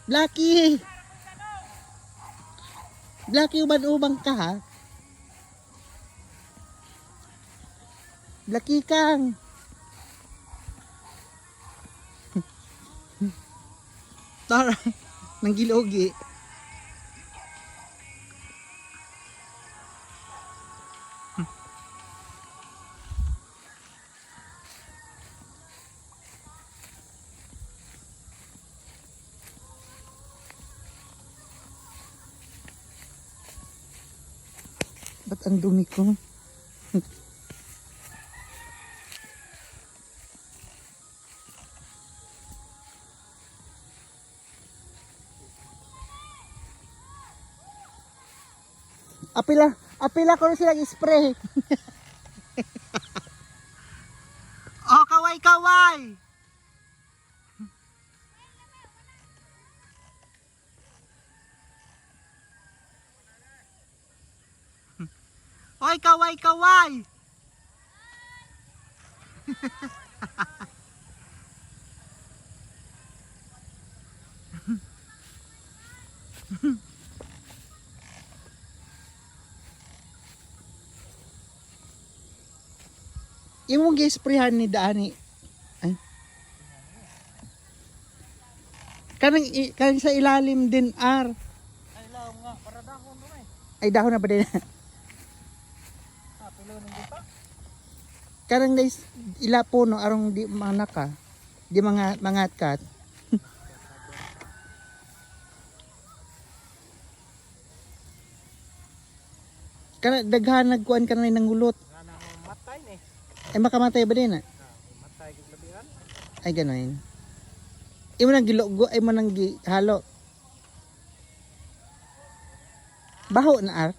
Blacky! Blacky, uban-ubang ka ha? Blacky kang! Tara, nang gilogi. Ba't ang dumi ko? Apila ko rin silang spray. Oh, kaway! Oy, kaway! Imong gi-sprayhan ni Daani. Ay. Kanang sa ilalim din ar. Ay law nga para dahon mo Ay dahon na ba din? tulo ng dito. Karang guys ilapo no arong di mga naka. Di mga mangatkat. Kana daghan nagkuan ka na ng gulot. Nga nang matay ni. Ay makamatay ba din? Matay gid labihan. Ay gano'n. Imo nang gilogo ay mo nang gihalo. Baho na ar.